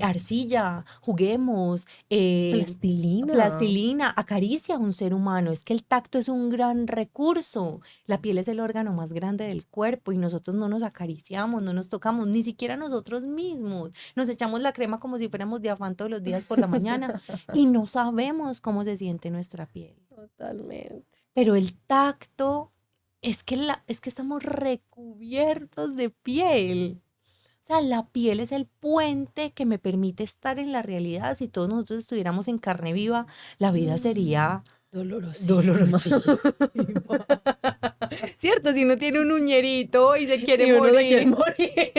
arcilla, juguemos, Plastilina. plastilina, acaricia a un ser humano. Es que el tacto es un gran recurso. La piel es el órgano más grande del cuerpo y nosotros no nos acariciamos, no nos tocamos, ni siquiera nosotros mismos. Nos echamos la crema como si fuéramos de afán todos los días por la mañana y no sabemos cómo se siente nuestra piel. Totalmente. Pero el tacto es que estamos recubiertos de piel. O sea, la piel es el puente que me permite estar en la realidad. Si todos nosotros estuviéramos en carne viva, la vida sería Dolorosísima. ¿Cierto? Si uno tiene un uñerito y se quiere Y uno se quiere morir.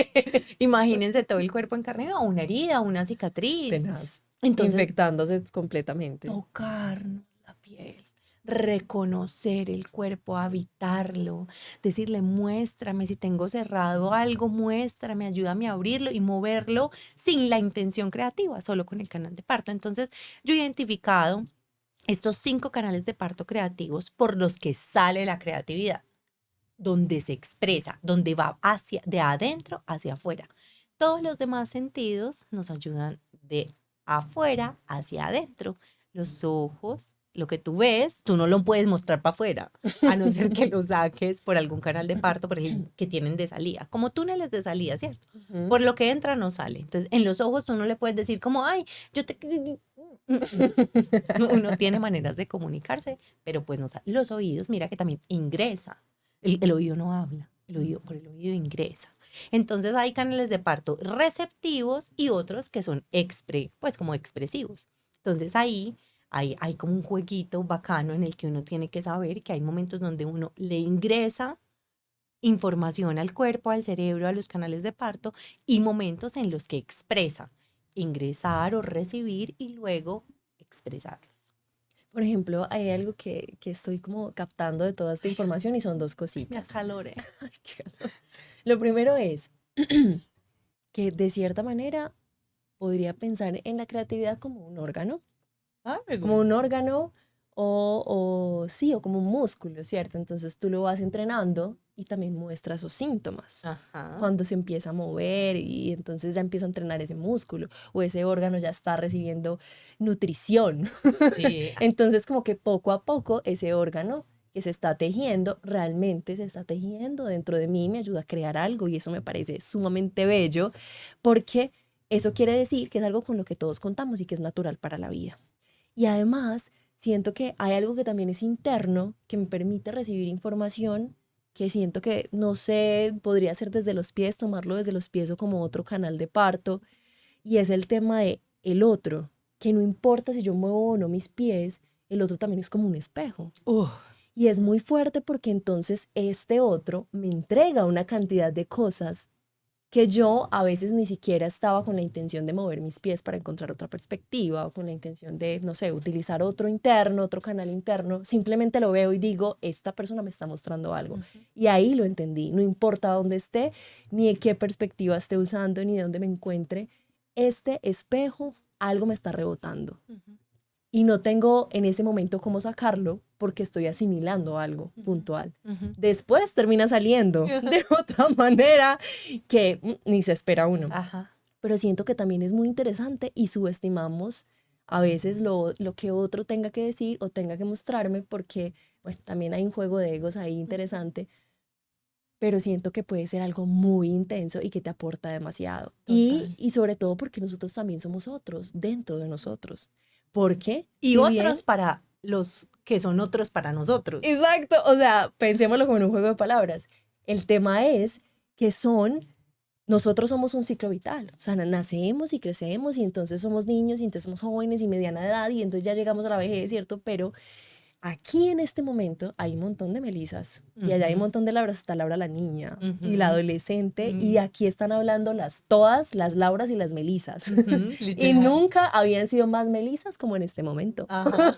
Imagínense todo el cuerpo en carne viva, una herida, una cicatriz. Tenaz. Entonces, Infectándose completamente. tocarnos la piel, reconocer el cuerpo, habitarlo, decirle, muéstrame, si tengo cerrado algo, muéstrame, ayúdame a abrirlo y moverlo sin la intención creativa, solo con el canal de parto. Entonces, yo he identificado estos 5 canales de parto creativos por los que sale la creatividad, donde se expresa, donde va hacia, de adentro hacia afuera. Todos los demás sentidos nos ayudan de afuera hacia adentro. Los ojos, lo que tú ves, tú no lo puedes mostrar para afuera, a no ser que lo saques por algún canal de parto, por el que tienen de salida, como túneles de salida, ¿cierto? Por lo que entra no sale. Entonces, en los ojos tú no le puedes decir como, ay, yo te... Uno tiene maneras de comunicarse, pero pues no sale. Los oídos, mira que también ingresa. El oído no habla, el oído, por el oído ingresa. Entonces hay canales de parto receptivos y otros que son pues como expresivos. Entonces ahí hay como un jueguito bacano en el que uno tiene que saber que hay momentos donde uno le ingresa información al cuerpo, al cerebro, a los canales de parto y momentos en los que expresa, ingresar o recibir y luego expresarlos. Por ejemplo, hay algo que estoy como captando de toda esta información y son 2 Me cositas. acaloré. Ay, qué calor. Lo primero es que de cierta manera podría pensar en la creatividad como un órgano, como un órgano o sí, o como un músculo, ¿cierto? Entonces tú lo vas entrenando y también muestra sus síntomas. Ajá. Cuando se empieza a mover y entonces ya empiezo a entrenar ese músculo o ese órgano ya está recibiendo nutrición. Sí. Entonces como que poco a poco ese órgano que se está tejiendo, realmente se está tejiendo dentro de mí y me ayuda a crear algo y eso me parece sumamente bello porque eso quiere decir que es algo con lo que todos contamos y que es natural para la vida. Y además siento que hay algo que también es interno que me permite recibir información que siento que, no sé, podría ser desde los pies, tomarlo desde los pies o como otro canal de parto, y es el tema de el otro, que no importa si yo muevo o no mis pies, el otro también es como un espejo. Y es muy fuerte porque entonces este otro me entrega una cantidad de cosas que yo a veces ni siquiera estaba con la intención de mover mis pies para encontrar otra perspectiva o con la intención de, no sé, utilizar otro interno, otro canal interno. Simplemente lo veo y digo, esta persona me está mostrando algo. Y ahí lo entendí. No importa dónde esté, ni en qué perspectiva esté usando, ni dónde me encuentre. Este espejo, algo me está rebotando. Y no tengo en ese momento cómo sacarlo porque estoy asimilando algo puntual. Después termina saliendo de otra manera que ni se espera uno. Ajá. Pero siento que también es muy interesante y subestimamos a veces lo que otro tenga que decir o tenga que mostrarme porque, bueno, también hay un juego de egos ahí interesante. pero siento que puede ser algo muy intenso y que te aporta demasiado. Total. Y sobre todo porque nosotros también somos otros dentro de nosotros. Porque Y si bien... otros para los que son otros para nosotros. Exacto, o sea, pensémoslo como en un juego de palabras. El tema es que nosotros somos un ciclo vital, o sea, nacemos y crecemos y entonces somos niños y entonces somos jóvenes y mediana edad y entonces ya llegamos a la vejez, ¿cierto? Pero aquí en este momento hay un montón de Melisas y allá hay un montón de Lauras, está Laura la niña y la adolescente y aquí están hablando todas las Lauras y las Melisas y Literal. nunca habían sido más Melisas como en este momento. Ajá.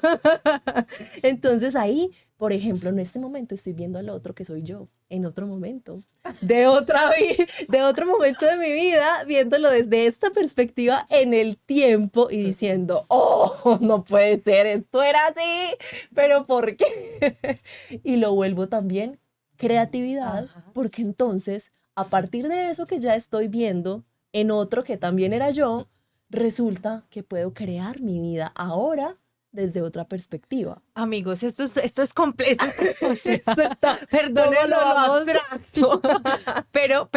Entonces ahí, por ejemplo, en este momento estoy viendo al otro que soy yo, en otro momento, de otro momento de mi vida, viéndolo desde esta perspectiva en el tiempo y diciendo, oh, no puede ser, esto era así, pero ¿por qué? Y lo vuelvo también creatividad, Ajá. porque entonces, a partir de eso que ya estoy viendo en otro que también era yo, resulta que puedo crear mi vida ahora desde otra perspectiva. Amigos, esto es complejo. O sea, ¿Cómo perdónenlo lo lo vamos? abstracto. Pero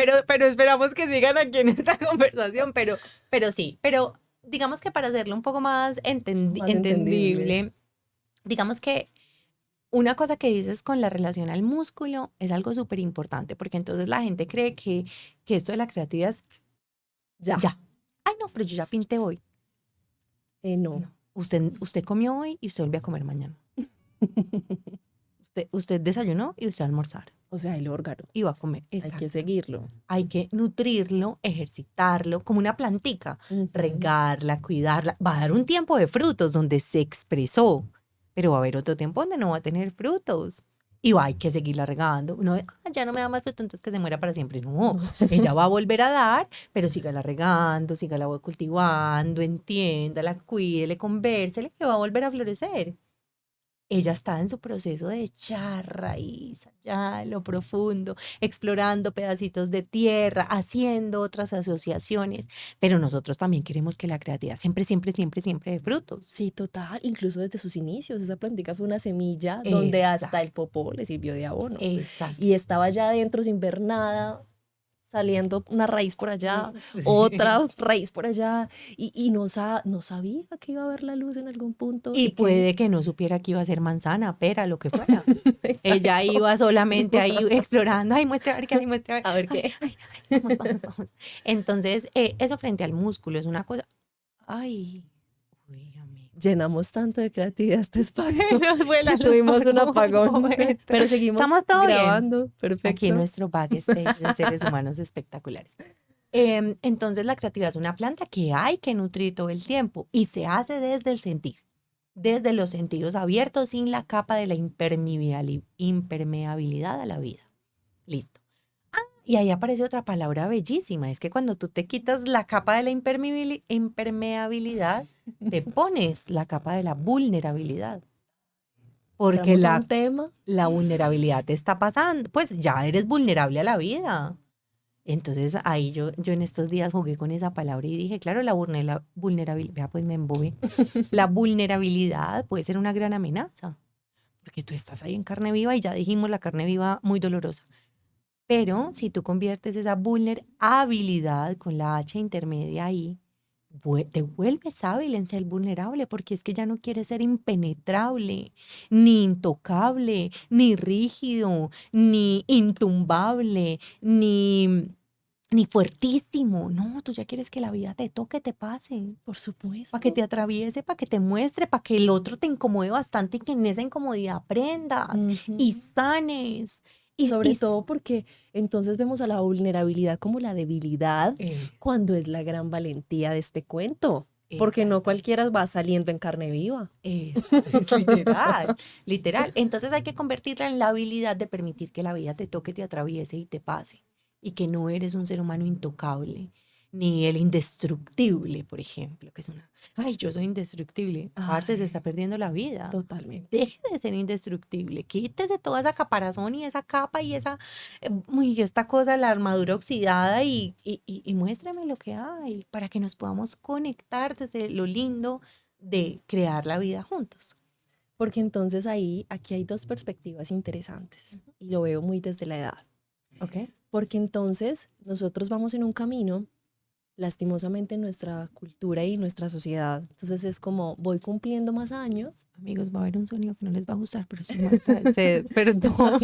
esperamos que sigan aquí en esta conversación. Pero sí, pero digamos que para hacerlo un poco más, Más entendible. entendible, digamos que una cosa que dices con la relación al músculo es algo súper importante, porque entonces la gente cree que esto de la creatividad es Ya. ya. Ay, no, pero yo ya pinté hoy. No. No. Usted comió hoy y usted vuelve a comer mañana. Usted desayunó y usted va a almorzar. O sea, el órgano. Y va a comer. Hay que seguirlo. Hay que nutrirlo, ejercitarlo, como una plantica. Ujú. Regarla, cuidarla. Va a dar un tiempo de frutos donde se expresó, pero va a haber otro tiempo donde no va a tener frutos. Y hay que seguirla regando. No, ya no me da más fruto, entonces que se muera para siempre. No, ella va a volver a dar, pero sígala regando, sígala cultivando, entiéndala, cuídele, convérsele, que va a volver a florecer. Ella está en su proceso de echar raíz allá en lo profundo, explorando pedacitos de tierra, haciendo otras asociaciones, pero nosotros también queremos que la creatividad siempre, siempre, siempre, siempre dé frutos. Sí, total. Incluso desde sus inicios. Esa plantica fue una semilla donde hasta el popó le sirvió de abono. Exacto. Y estaba allá adentro sin ver nada, saliendo una raíz por allá, otra raíz por allá, y no sabía que iba a ver la luz en algún punto. Y puede que no supiera que iba a ser manzana, pera, lo que fuera. Ella iba solamente ahí explorando, ay, muestra a ver qué hay, muestra a ver. A ver qué. Ay, vamos. Entonces, eso frente al músculo es una cosa, ay, uy, amigo. Llenamos tanto de creatividad este espacio. Vuela que tuvimos un apagón. momento. Pero seguimos Estamos todo grabando. bien. Perfecto. Aquí nuestro backstage de seres humanos espectaculares. Entonces la creatividad es una planta que hay que nutrir todo el tiempo y se hace desde el sentir, desde los sentidos abiertos sin la capa de la impermeabilidad a la vida. Listo. Y ahí aparece otra palabra bellísima, es que cuando tú te quitas la capa de la impermeabilidad, te pones la capa de la vulnerabilidad. Porque Entramos a un tema. la vulnerabilidad te está pasando, pues ya eres vulnerable a la vida. Entonces ahí yo en estos días jugué con esa palabra y dije, claro, la vulnerabilidad, pues me embobé. La vulnerabilidad puede ser una gran amenaza, porque tú estás ahí en carne viva y ya dijimos la carne viva muy dolorosa. Pero si tú conviertes esa vulnerabilidad con la H intermedia ahí, te vuelves hábil en ser vulnerable porque es que ya no quieres ser impenetrable, ni intocable, ni rígido, ni intumbable, ni fuertísimo. No, tú ya quieres que la vida te toque, te pase. Por supuesto. Para que te atraviese, para que te muestre, para que el otro te incomode bastante y que en esa incomodidad aprendas y sanes. Sobre todo porque entonces vemos a la vulnerabilidad como la debilidad cuando es la gran valentía de este cuento. Porque no cualquiera va saliendo en carne viva. Es literal, literal. Entonces hay que convertirla en la habilidad de permitir que la vida te toque, te atraviese y te pase. Y que no eres un ser humano intocable, ni el indestructible, por ejemplo, que es una, ay, yo soy indestructible. Parce, se está perdiendo la vida. Totalmente. Deje de ser indestructible, quítese toda esa caparazón y esa capa y esta cosa, la armadura oxidada y muéstrame lo que hay para que nos podamos conectar desde lo lindo de crear la vida juntos. Porque entonces aquí hay dos perspectivas interesantes y lo veo muy desde la edad. Ok. Porque entonces nosotros vamos en un camino, lastimosamente en nuestra cultura y nuestra sociedad. Entonces es como, voy cumpliendo más años. Amigos, va a haber un sonido que no les va a gustar, pero sí, Marta, perdón.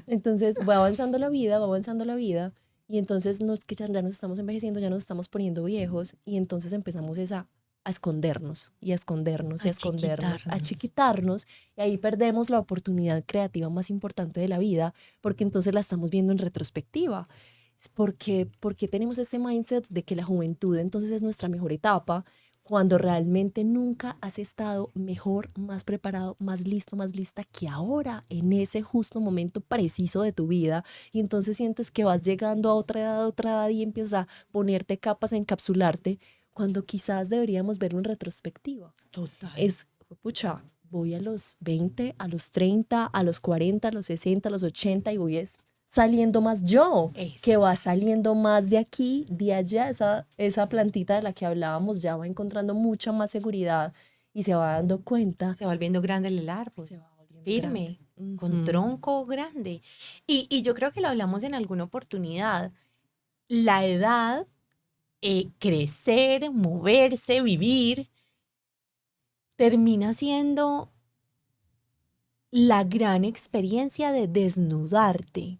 Entonces va avanzando la vida, va avanzando la vida. Y entonces que ya nos estamos envejeciendo, ya nos estamos poniendo viejos. Y entonces empezamos a escondernos y a escondernos y a escondernos, a chiquitarnos. Y ahí perdemos la oportunidad creativa más importante de la vida, porque entonces la estamos viendo en retrospectiva. Porque tenemos este mindset de que la juventud entonces es nuestra mejor etapa, cuando realmente nunca has estado mejor, más preparado, más listo, más lista que ahora, en ese justo momento preciso de tu vida. Y entonces sientes que vas llegando a otra edad y empiezas a ponerte capas, a encapsularte, cuando quizás deberíamos verlo en retrospectiva. Total. Pucha, voy a los 20, a los 30, a los 40, a los 60, a los 80 y voy saliendo más yo, que va saliendo más de aquí, de allá. Esa plantita de la que hablábamos ya va encontrando mucha más seguridad y se va dando cuenta. Se va volviendo grande el árbol. Se va volviendo firme, grande. con tronco grande. Y yo creo que lo hablamos en alguna oportunidad. La edad, crecer, moverse, vivir, termina siendo la gran experiencia de desnudarte,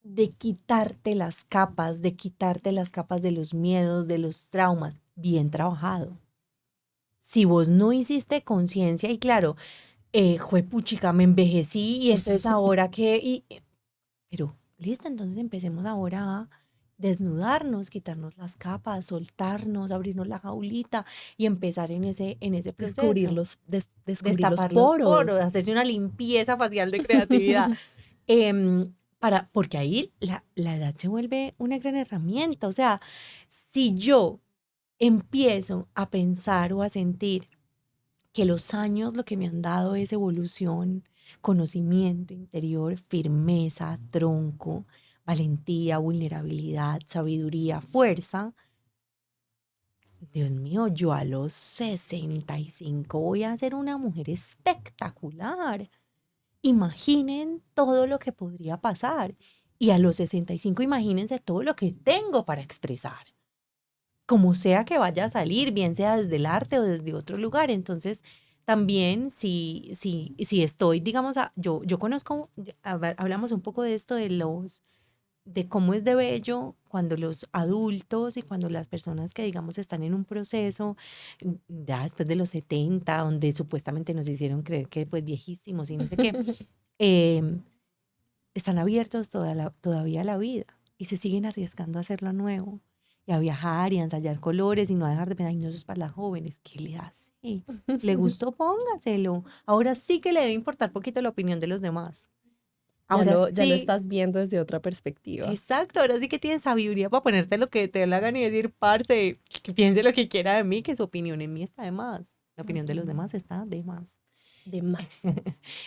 de quitarte las capas de los miedos, de los traumas, bien trabajado. Si vos no hiciste conciencia, y claro, juepuchica, me envejecí y entonces ahora qué, pero listo, entonces empecemos ahora a desnudarnos, quitarnos las capas, soltarnos, abrirnos la jaulita y empezar en ese proceso. Descubrir los Destapar poros. los poros, hacerse una limpieza facial de creatividad. Porque ahí la edad se vuelve una gran herramienta. O sea, si yo empiezo a pensar o a sentir que los años lo que me han dado es evolución, conocimiento interior, firmeza, tronco, valentía, vulnerabilidad, sabiduría, fuerza. Dios mío, yo a los 65 voy a ser una mujer espectacular. Imaginen todo lo que podría pasar. Y a los 65 imagínense todo lo que tengo para expresar. Como sea que vaya a salir, bien sea desde el arte o desde otro lugar. Entonces, también si estoy, digamos, yo conozco, hablamos un poco de esto de cómo es de bello cuando los adultos y cuando las personas que, digamos, están en un proceso, ya después de los 70, donde supuestamente nos hicieron creer que pues viejísimos y no sé qué, están abiertos todavía a la vida y se siguen arriesgando a hacerlo nuevo y a viajar y a ensayar colores y no a dejar de pensar, ay, no, eso es para las jóvenes. ¿Qué le hace? ¿Le gustó? Póngaselo. Ahora sí que le debe importar poquito la opinión de los demás. Ahora ya lo estás viendo desde otra perspectiva. Exacto, ahora sí que tienes sabiduría para ponerte lo que te dé la gana y decir, parce, que piense lo que quiera de mí, que su opinión en mí está de más. La opinión de los demás está de más. De más.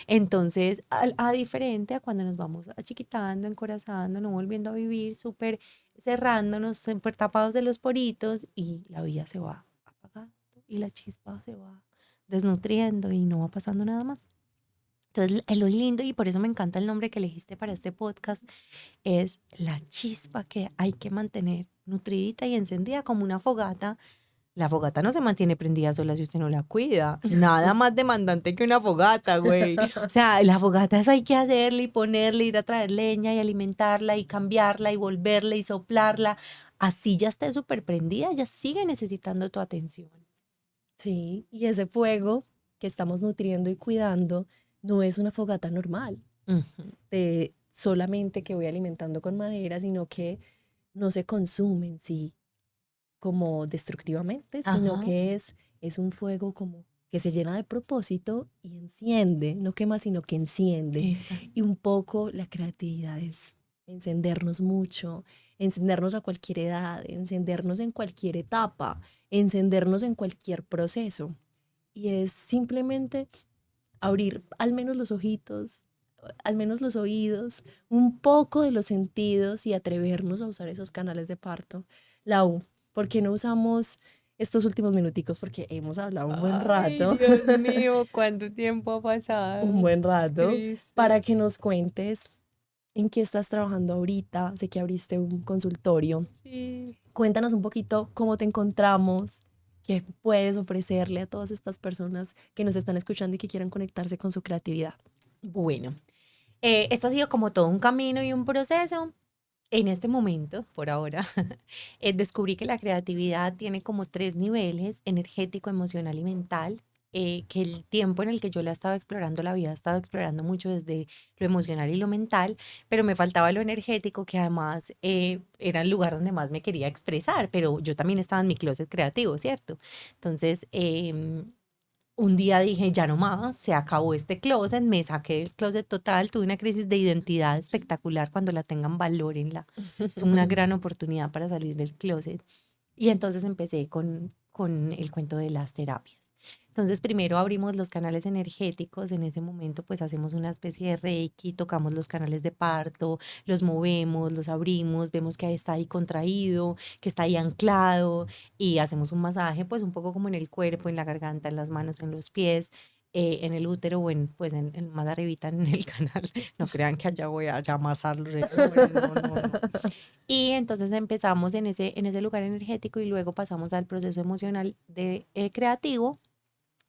Entonces, a diferente a cuando nos vamos achiquitando, encorazando, no volviendo a vivir, súper cerrándonos, súper tapados de los poritos y la vida se va apagando y la chispa se va desnutriendo y no va pasando nada más. Entonces, lo lindo, y por eso me encanta el nombre que elegiste para este podcast, es la chispa que hay que mantener nutridita y encendida como una fogata. La fogata no se mantiene prendida sola si usted no la cuida. Nada más demandante que una fogata, güey. O sea, la fogata eso hay que hacerle y ponerle, ir a traer leña y alimentarla y cambiarla y volverla y soplarla. Así ya esté súper prendida, ya sigue necesitando tu atención. Sí, y ese fuego que estamos nutriendo y cuidando no es una fogata normal, de solamente que voy alimentando con madera, sino que no se consume en sí como destructivamente, sino que es un fuego como que se llena de propósito y enciende, no quema, sino que enciende. Exacto. Y un poco la creatividad es encendernos mucho, encendernos a cualquier edad, encendernos en cualquier etapa, encendernos en cualquier proceso. Y es simplemente abrir al menos los ojitos, al menos los oídos, un poco de los sentidos y atrevernos a usar esos canales de parto. Lau, ¿por qué no usamos estos últimos minuticos? Porque hemos hablado un buen rato. Ay, Dios mío, ¿cuánto tiempo ha pasado? Un buen rato. Cristo. Para que nos cuentes en qué estás trabajando ahorita. Sé que abriste un consultorio. Sí. Cuéntanos un poquito cómo te encontramos, qué puedes ofrecerle a todas estas personas que nos están escuchando y que quieran conectarse con su creatividad. Bueno, esto ha sido como todo un camino y un proceso. En este momento, por ahora, descubrí que la creatividad tiene como 3 niveles: energético, emocional y mental. Que el tiempo en el que yo la estaba explorando, la había estado explorando mucho desde lo emocional y lo mental, pero me faltaba lo energético, que además era el lugar donde más me quería expresar, pero yo también estaba en mi closet creativo, ¿cierto? Entonces, un día dije, ya no más, se acabó este closet, me saqué del closet total, tuve una crisis de identidad espectacular. Cuando la tengan, valórenla. Es una gran oportunidad para salir del closet. Y entonces empecé con el cuento de las terapias. Entonces primero abrimos los canales energéticos. En ese momento pues hacemos una especie de reiki, tocamos los canales de parto, los movemos, los abrimos, vemos que está ahí contraído, que está ahí anclado, y hacemos un masaje pues un poco como en el cuerpo, en la garganta, en las manos, en los pies, en el útero, o pues más arribita en el canal. No crean que allá voy a amasarlo. No, no, no. Y entonces empezamos en ese lugar energético, y luego pasamos al proceso emocional creativo,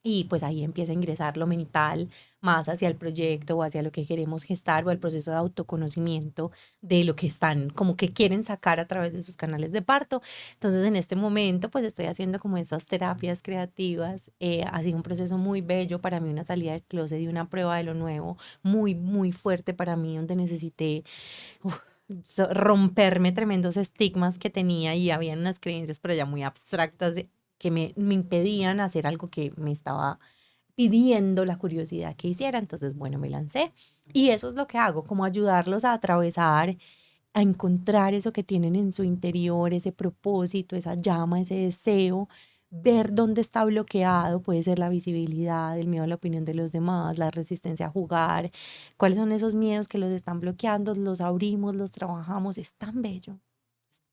y pues ahí empieza a ingresar lo mental más hacia el proyecto o hacia lo que queremos gestar, o el proceso de autoconocimiento de lo que están, como que quieren sacar a través de sus canales de parto. Entonces en este momento pues estoy haciendo como esas terapias creativas. Ha sido un proceso muy bello para mí, una salida del closet y una prueba de lo nuevo muy, muy fuerte para mí, donde necesité romperme tremendos estigmas que tenía, y había unas creencias pero ya muy abstractas que me impedían hacer algo que me estaba pidiendo la curiosidad que hiciera. Entonces, bueno, me lancé, y eso es lo que hago, como ayudarlos a atravesar, a encontrar eso que tienen en su interior, ese propósito, esa llama, ese deseo, ver dónde está bloqueado. Puede ser la visibilidad, el miedo a la opinión de los demás, la resistencia a jugar. ¿Cuáles son esos miedos que los están bloqueando? Los abrimos, los trabajamos. Es tan bello,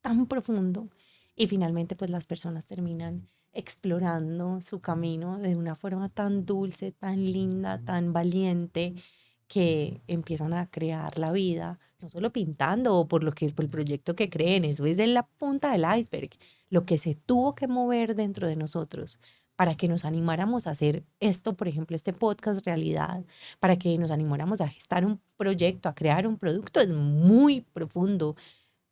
tan profundo. Y finalmente pues las personas terminan explorando su camino de una forma tan dulce, tan linda, tan valiente, que empiezan a crear la vida, no solo pintando o por el proyecto que creen. Eso es de la punta del iceberg, lo que se tuvo que mover dentro de nosotros para que nos animáramos a hacer esto, por ejemplo, este podcast realidad, para que nos animáramos a gestar un proyecto, a crear un producto. Es muy profundo.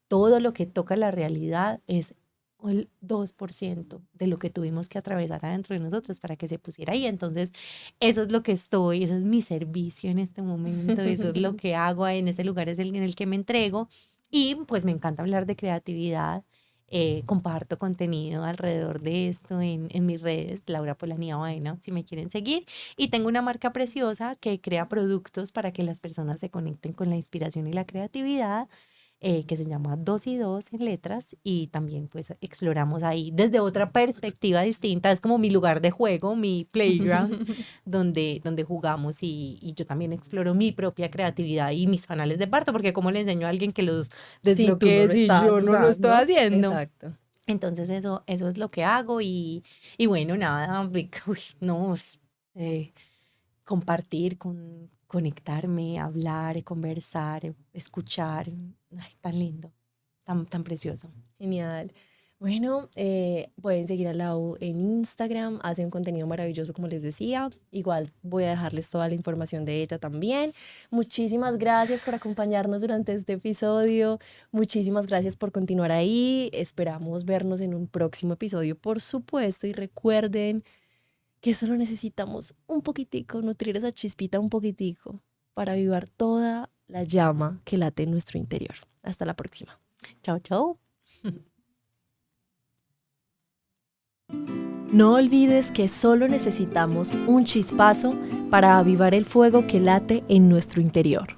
Todo lo que toca la realidad es el 2% de lo que tuvimos que atravesar adentro de nosotros para que se pusiera ahí. Entonces, eso es lo que estoy, ese es mi servicio en este momento, eso es lo que hago en ese lugar, es en el que me entrego. Y pues me encanta hablar de creatividad. Comparto contenido alrededor de esto en mis redes, Laura Polanía Baena, si me quieren seguir. Y tengo una marca preciosa que crea productos para que las personas se conecten con la inspiración y la creatividad, que se llama 2 y 2 en letras, y también pues exploramos ahí desde otra perspectiva distinta. Es como mi lugar de juego, mi playground, donde jugamos, y yo también exploro mi propia creatividad y mis canales de parto, porque como le enseño a alguien que los Sí, tú no desbloquee lo si estás yo no lo estoy usando. haciendo. Exacto. Entonces eso es lo que hago, y bueno, nada, no, compartir, conectarme, hablar, conversar, escuchar. Ay, tan lindo, tan precioso. Genial. Bueno, pueden seguir a Lau en Instagram, hace un contenido maravilloso como les decía. Igual voy a dejarles toda la información de ella también. Muchísimas gracias por acompañarnos durante este episodio. Muchísimas gracias por continuar ahí. Esperamos vernos en un próximo episodio, por supuesto. Y recuerden que solo necesitamos un poquitico, nutrir esa chispita un poquitico para avivar toda la llama que late en nuestro interior. Hasta la próxima. Chao, chao. No olvides que solo necesitamos un chispazo para avivar el fuego que late en nuestro interior.